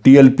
TLP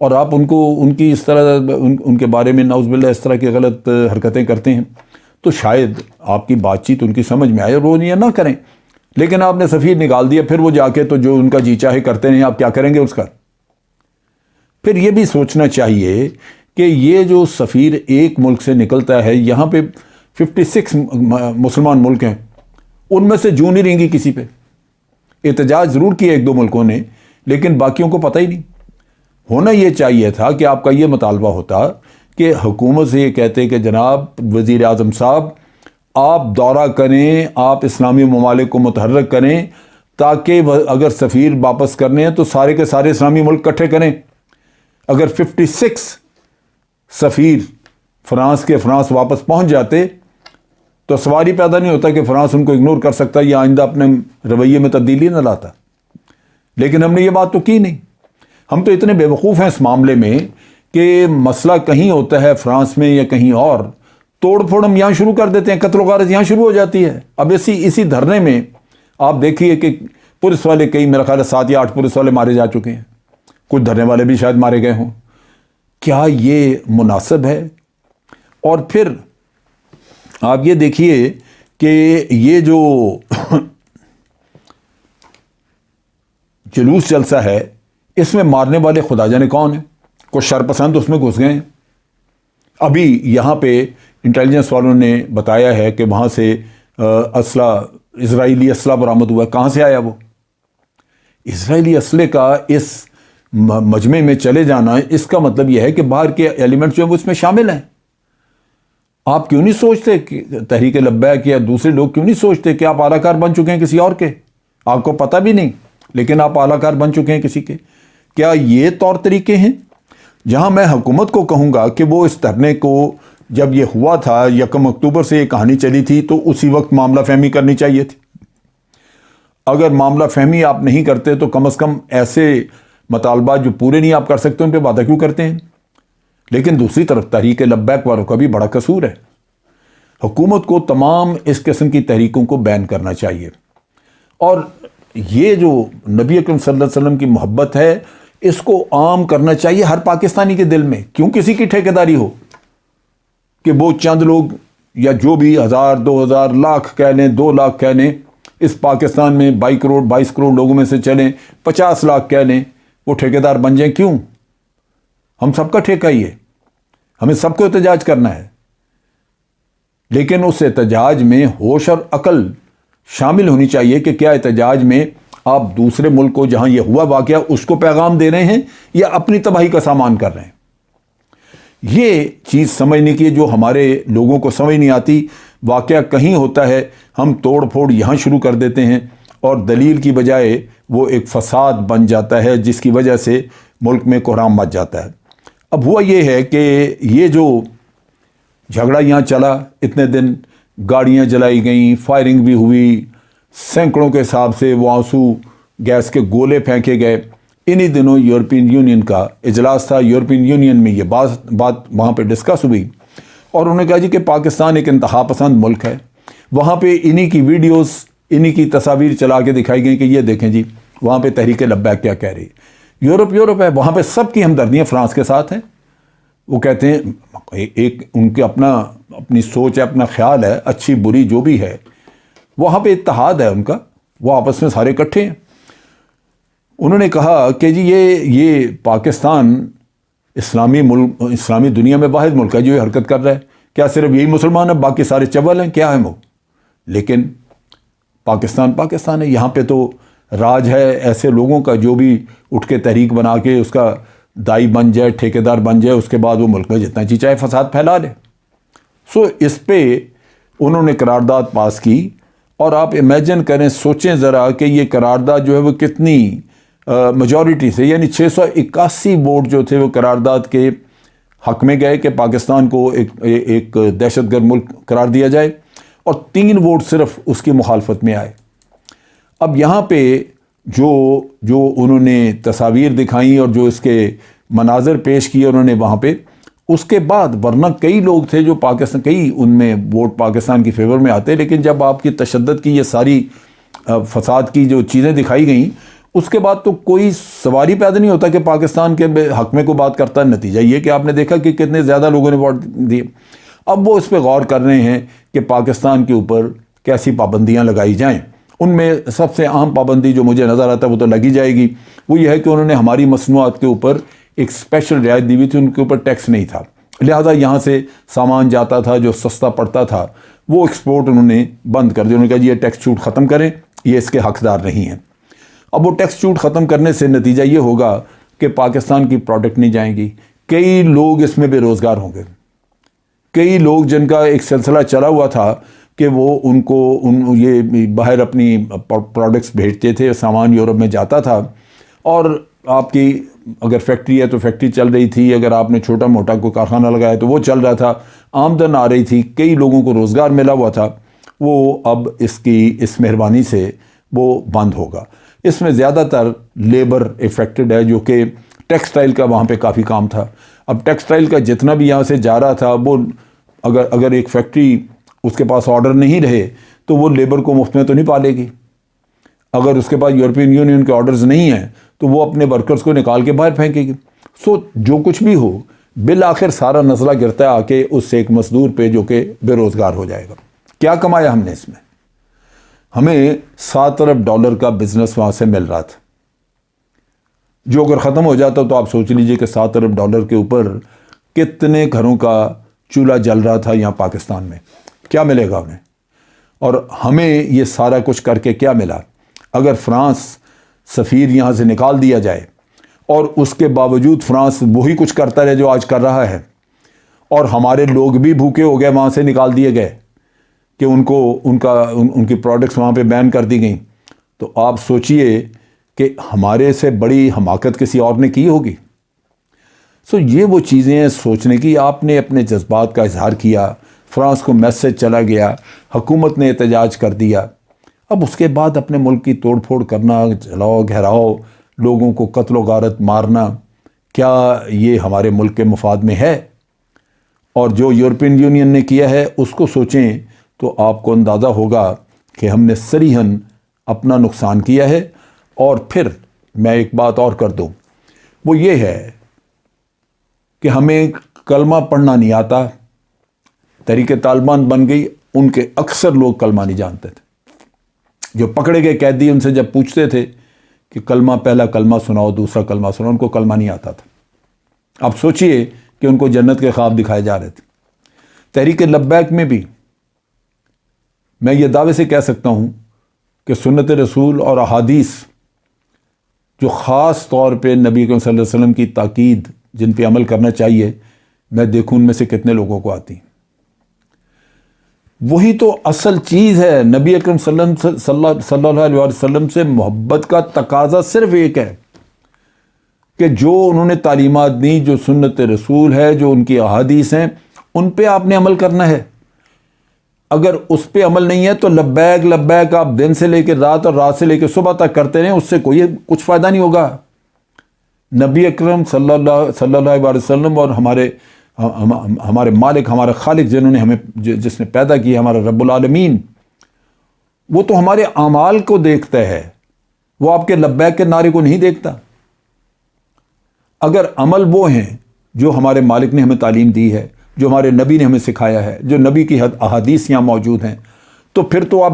اور آپ ان کو ان کی اس طرح ان کے بارے میں نعوذ باللہ اس طرح کی غلط حرکتیں کرتے ہیں، تو شاید آپ کی بات چیت ان کی سمجھ میں آئے اور وہ یہ نہ کریں. لیکن آپ نے سفیر نکال دیا، پھر وہ جا کے تو جو ان کا جی چاہے کرتے ہیں، آپ کیا کریں گے اس کا؟ پھر یہ بھی سوچنا چاہیے کہ یہ جو سفیر ایک ملک سے نکلتا ہے، یہاں پہ 56 مسلمان ملک ہیں، ان میں سے جوں نہیں رہیں گی کسی پہ. احتجاج ضرور کیا ایک دو ملکوں نے، لیکن باقیوں کو پتہ ہی نہیں. ہونا یہ چاہیے تھا کہ آپ کا یہ مطالبہ ہوتا کہ حکومت سے یہ کہتے کہ جناب وزیر اعظم صاحب، آپ دورہ کریں، آپ اسلامی ممالک کو متحرک کریں، تاکہ اگر سفیر واپس کرنے ہیں تو سارے کے سارے اسلامی ملک اکٹھے کریں. اگر 56 سفیر فرانس واپس پہنچ جاتے تو سوال ہی پیدا نہیں ہوتا کہ فرانس ان کو اگنور کر سکتا یا آئندہ اپنے رویے میں تبدیلی نہ لاتا. لیکن ہم نے یہ بات تو کی نہیں. ہم تو اتنے بیوقوف ہیں اس معاملے میں کہ مسئلہ کہیں ہوتا ہے فرانس میں یا کہیں اور، توڑ پھوڑ ہم یہاں شروع کر دیتے ہیں، قتل و غارت یہاں شروع ہو جاتی ہے. اب اسی دھرنے میں آپ دیکھیے کہ پولیس والے کئی، میرا خیال ہے 7 یا 8 پولیس والے مارے جا چکے ہیں، کچھ دھرنے والے بھی شاید مارے گئے ہوں. کیا یہ مناسب ہے؟ اور پھر آپ یہ دیکھیے کہ یہ جو جلوس جلسہ ہے، اس میں مارنے والے خدا جانے کون ہیں. کچھ شرپسند اس میں گھس گئے ہیں. ابھی یہاں پہ انٹیلیجنس والوں نے بتایا ہے کہ وہاں سے اسلحہ، اسرائیلی اسلحہ برآمد ہوا. کہاں سے آیا وہ؟ اسرائیلی اسلحے کا اس مجمع میں چلے جانا، اس کا مطلب یہ ہے کہ باہر کے ایلیمنٹ جو ہیں وہ اس میں شامل ہیں. آپ کیوں نہیں سوچتے کہ تحریک لبیک یا دوسرے لوگ کیوں نہیں سوچتے کہ آپ اعلی کار بن چکے ہیں کسی اور کے؟ آپ کو پتہ بھی نہیں، لیکن آپ اعلی کار بن چکے ہیں کسی کے. کیا یہ طور طریقے ہیں؟ جہاں میں حکومت کو کہوں گا کہ وہ اس دھرنے کو، جب یہ ہوا تھا 1 اکتوبر سے یہ کہانی چلی تھی، تو اسی وقت معاملہ فہمی کرنی چاہیے تھی. اگر معاملہ فہمی آپ نہیں کرتے تو کم از کم ایسے مطالبات جو پورے نہیں آپ کر سکتے ان پہ وعدہ کیوں کرتے ہیں؟ لیکن دوسری طرف تحریک لبیک والوں کا بھی بڑا قصور ہے. حکومت کو تمام اس قسم کی تحریکوں کو بین کرنا چاہیے. اور یہ جو نبی اکرم صلی اللہ علیہ وسلم کی محبت ہے، اس کو عام کرنا چاہیے ہر پاکستانی کے دل میں. کیوں کسی کی ٹھیکیداری ہو کہ وہ چند لوگ یا جو بھی 1000 2000 لاکھ کہہ لیں، 2 لاکھ کہہ لیں، اس پاکستان میں 22 کروڑ لوگوں میں سے چلیں، 50 لاکھ کہہ لیں، وہ ٹھیکیدار بن جائیں. کیوں؟ ہم سب کا ٹھیکہ ہی ہے، ہمیں سب کو احتجاج کرنا ہے. لیکن اس احتجاج میں ہوش اور عقل شامل ہونی چاہیے کہ کیا احتجاج میں آپ دوسرے ملک کو جہاں یہ ہوا واقعہ اس کو پیغام دے رہے ہیں یا اپنی تباہی کا سامان کر رہے ہیں. یہ چیز سمجھنے کی جو ہمارے لوگوں کو سمجھ نہیں آتی. واقعہ کہیں ہوتا ہے، ہم توڑ پھوڑ یہاں شروع کر دیتے ہیں اور دلیل کی بجائے وہ ایک فساد بن جاتا ہے جس کی وجہ سے ملک میں کوحرام مچ جاتا ہے. اب ہوا یہ ہے کہ یہ جو جھگڑا یہاں چلا اتنے دن، گاڑیاں جلائی گئیں، فائرنگ بھی ہوئی، سینکڑوں کے حساب سے وہ آنسو گیس کے گولے پھینکے گئے. انہی دنوں یورپین یونین کا اجلاس تھا. یورپین یونین میں یہ بات وہاں پہ ڈسکس ہوئی اور انہوں نے کہا جی کہ پاکستان ایک انتہا پسند ملک ہے. وہاں پہ انہی کی ویڈیوز، انہی کی تصاویر چلا کے دکھائی گئی کہ یہ دیکھیں جی وہاں پہ تحریک لبیک کیا کہہ رہی ہے. یورپ ہے، وہاں پہ سب کی ہمدردیاں فرانس کے ساتھ ہیں. وہ کہتے ہیں ایک ان کے اپنی سوچ ہے، اپنا خیال ہے، اچھی بری جو بھی ہے، وہاں پہ اتحاد ہے ان کا، وہ آپس میں سارے اکٹھے ہیں. انہوں نے کہا کہ جی یہ پاکستان اسلامی دنیا میں واحد ملک ہے جو یہ حرکت کر رہا ہے. کیا صرف یہی مسلمان ہے، باقی سارے چول ہیں؟ کیا ہے وہ؟ لیکن پاکستان ہے. یہاں پہ تو راج ہے ایسے لوگوں کا جو بھی اٹھ کے تحریک بنا کے اس کا دائی بن جائے، ٹھیکیدار بن جائے، اس کے بعد وہ ملک میں جتنا چی چاہے فساد پھیلا لے. اس پہ انہوں نے قرارداد پاس کی. اور آپ امیجن کریں، سوچیں ذرا کہ یہ قرارداد جو ہے وہ کتنی میجورٹی سے، یعنی 681 ووٹ جو تھے وہ قرارداد کے حق میں گئے کہ پاکستان کو ایک دہشت گرد ملک قرار دیا جائے، اور 3 ووٹ صرف اس کی مخالفت میں آئے. اب یہاں پہ جو انہوں نے تصاویر دکھائیں اور جو اس کے مناظر پیش کیے انہوں نے وہاں پہ، اس کے بعد ورنہ کئی لوگ تھے جو کئی ان میں ووٹ پاکستان کی فیور میں آتے، لیکن جب آپ کی تشدد کی یہ ساری فساد کی جو چیزیں دکھائی گئیں اس کے بعد تو کوئی سوال ہی پیدا نہیں ہوتا کہ پاکستان کے حق میں کوئی بات کرتا ہے. نتیجہ یہ کہ آپ نے دیکھا کہ کتنے زیادہ لوگوں نے ووٹ دیے. اب وہ اس پہ غور کر رہے ہیں کہ پاکستان کے اوپر کیسی پابندیاں لگائی جائیں. ان میں سب سے اہم پابندی جو مجھے نظر آتا ہے وہ تو لگی جائے گی، وہ یہ ہے کہ انہوں نے ہماری مصنوعات کے اوپر ایک اسپیشل رعایت دی ہوئی تھی، ان کے اوپر ٹیکس نہیں تھا، لہٰذا یہاں سے سامان جاتا تھا جو سستا پڑتا تھا وہ ایکسپورٹ انہوں نے بند کر دیا. انہوں نے کہا جی یہ ٹیکس چھوٹ ختم کریں، یہ اس کے حقدار نہیں ہیں. اب وہ ٹیکس چھوٹ ختم کرنے سے نتیجہ یہ ہوگا کہ پاکستان کی پروڈکٹ نہیں جائیں گی، کئی لوگ اس میں بے روزگار ہوں گے. کئی لوگ جن کا ایک سلسلہ چلا ہوا تھا کہ وہ یہ باہر اپنی پروڈکٹس بھیجتے تھے، سامان یورپ میں جاتا تھا، اور آپ کی اگر فیکٹری ہے تو فیکٹری چل رہی تھی، اگر آپ نے چھوٹا موٹا کوئی کارخانہ لگایا تو وہ چل رہا تھا، آمدن آ رہی تھی، کئی لوگوں کو روزگار ملا ہوا تھا. وہ اب اس مہربانی سے وہ بند ہوگا. اس میں زیادہ تر لیبر افیکٹڈ ہے، جو کہ ٹیکسٹائل کا وہاں پہ کافی کام تھا. اب ٹیکسٹائل کا جتنا بھی یہاں سے جا رہا تھا وہ اگر ایک فیکٹری اس کے پاس آرڈر نہیں رہے تو وہ لیبر کو مفت میں تو نہیں پالے گی. اگر اس کے پاس یورپین یونین کے آرڈرز نہیں ہیں تو وہ اپنے ورکرز کو نکال کے باہر پھینکے گی. جو کچھ بھی ہو بالآخر سارا نزلہ گرتا ہے آ کے اس ایک مزدور پہ جو کہ بے روزگار ہو جائے گا. کیا کمایا ہم نے اس میں؟ ہمیں 7 ارب ڈالر کا بزنس وہاں سے مل رہا تھا، جو اگر ختم ہو جاتا تو آپ سوچ لیجئے کہ 7 ارب ڈالر کے اوپر کتنے گھروں کا چولہا جل رہا تھا یہاں پاکستان میں. کیا ملے گا ہمیں؟ اور ہمیں یہ سارا کچھ کر کے کیا ملا؟ اگر فرانس سفیر یہاں سے نکال دیا جائے اور اس کے باوجود فرانس وہی کچھ کرتا رہے جو آج کر رہا ہے، اور ہمارے لوگ بھی بھوکے ہو گئے، وہاں سے نکال دیے گئے کہ ان کی پروڈکٹس وہاں پہ بین کر دی گئیں، تو آپ سوچئے کہ ہمارے سے بڑی حماقت کسی اور نے کی ہوگی. یہ وہ چیزیں ہیں سوچنے کی. آپ نے اپنے جذبات کا اظہار کیا، فرانس کو میسج چلا گیا، حکومت نے احتجاج کر دیا. اب اس کے بعد اپنے ملک کی توڑ پھوڑ کرنا، جلاؤ گھیراؤ، لوگوں کو قتل و غارت مارنا، کیا یہ ہمارے ملک کے مفاد میں ہے؟ اور جو یورپین یونین نے کیا ہے اس کو سوچیں تو آپ کو اندازہ ہوگا کہ ہم نے صریحاً اپنا نقصان کیا ہے. اور پھر میں ایک بات اور کر دوں، وہ یہ ہے کہ ہمیں کلمہ پڑھنا نہیں آتا. تحریک طالبان بن گئی، ان کے اکثر لوگ کلمہ نہیں جانتے تھے. جو پکڑے گئے قیدی ان سے جب پوچھتے تھے کہ کلمہ، پہلا کلمہ سناؤ، دوسرا کلمہ سناؤ، ان کو کلمہ نہیں آتا تھا. اب سوچئے کہ ان کو جنت کے خواب دکھائے جا رہے تھے. تحریک لبیک میں بھی میں یہ دعوے سے کہہ سکتا ہوں کہ سنت رسول اور احادیث جو خاص طور پہ نبی اکرم صلی اللہ علیہ وسلم کی تاکید جن پہ عمل کرنا چاہیے، میں دیکھوں ان میں سے کتنے لوگوں کو آتی ہیں. وہی تو اصل چیز ہے. نبی اکرم صلی اللہ علیہ وسلم سے محبت کا تقاضا صرف ایک ہے کہ جو انہوں نے تعلیمات دی، جو سنت رسول ہے، جو ان کی احادیث ہیں، ان پہ آپ نے عمل کرنا ہے. اگر اس پہ عمل نہیں ہے تو لبیک لبیک آپ دن سے لے کے رات اور رات سے لے کے صبح تک کرتے رہیں، اس سے کچھ فائدہ نہیں ہوگا. نبی اکرم صلی اللہ علیہ وسلم اور ہمارے مالک، ہمارا خالق، جس نے پیدا کیا، ہمارا رب العالمین، وہ تو ہمارے اعمال کو دیکھتا ہے، وہ آپ کے لبیک کے نعرے کو نہیں دیکھتا. اگر عمل وہ ہیں جو ہمارے مالک نے ہمیں تعلیم دی ہے، جو ہمارے نبی نے ہمیں سکھایا ہے، جو نبی کی احادیث یہاں موجود ہیں، تو پھر تو آپ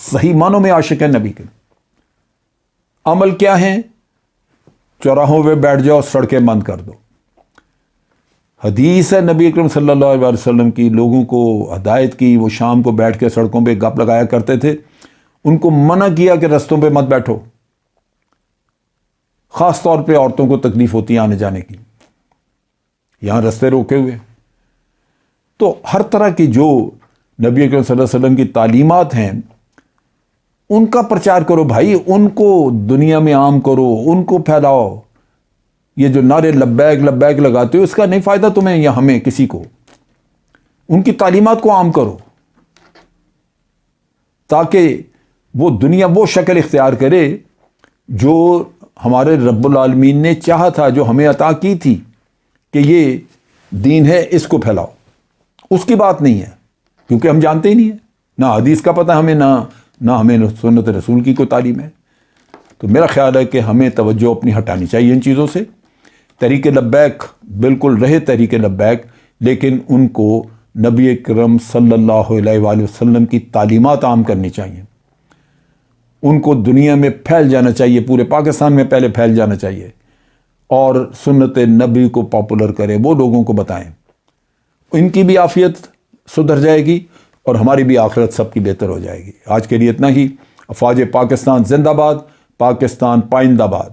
صحیح معنوں میں عاشق ہیں نبی کے. عمل کیا ہیں؟ چوراہوں پہ بیٹھ جاؤ، سڑکیں بند کر دو. حدیث ہے نبی اکرم صلی اللہ علیہ وسلم کی، لوگوں کو ہدایت کی. وہ شام کو بیٹھ کے سڑکوں پہ گپ لگایا کرتے تھے. ان کو منع کیا کہ رستوں پہ مت بیٹھو، خاص طور پہ عورتوں کو تکلیف ہوتی ہے آنے جانے کی، یہاں رستے روکے ہوئے. تو ہر طرح کی جو نبی اکرم صلی اللہ علیہ وسلم کی تعلیمات ہیں ان کا پرچار کرو بھائی، ان کو دنیا میں عام کرو، ان کو پھیلاؤ. یہ جو نعرے لبیک لبیک لگاتے ہو اس کا نہیں فائدہ تمہیں یا ہمیں کسی کو. ان کی تعلیمات کو عام کرو تاکہ وہ دنیا وہ شکل اختیار کرے جو ہمارے رب العالمین نے چاہا تھا، جو ہمیں عطا کی تھی کہ یہ دین ہے، اس کو پھیلاؤ. اس کی بات نہیں ہے کیونکہ ہم جانتے ہی نہیں ہیں، نہ حدیث کا پتہ ہمیں، نہ ہمیں سنت رسول کی کوئی تعلیم ہے. تو میرا خیال ہے کہ ہمیں توجہ اپنی ہٹانی چاہیے ان چیزوں سے. تحریک لبیک بالکل رہے تحریک لبیک، لیکن ان کو نبی اکرم صلی اللہ علیہ وآلہ وسلم کی تعلیمات عام کرنی چاہیے. ان کو دنیا میں پھیل جانا چاہیے، پورے پاکستان میں پہلے پھیل جانا چاہیے، اور سنت نبی کو پاپولر کرے، وہ لوگوں کو بتائیں. ان کی بھی عافیت سدھر جائے گی اور ہماری بھی آخرت سب کی بہتر ہو جائے گی. آج کے لیے اتنا ہی. افواج پاکستان زندہ باد، پاکستان پائندہ باد.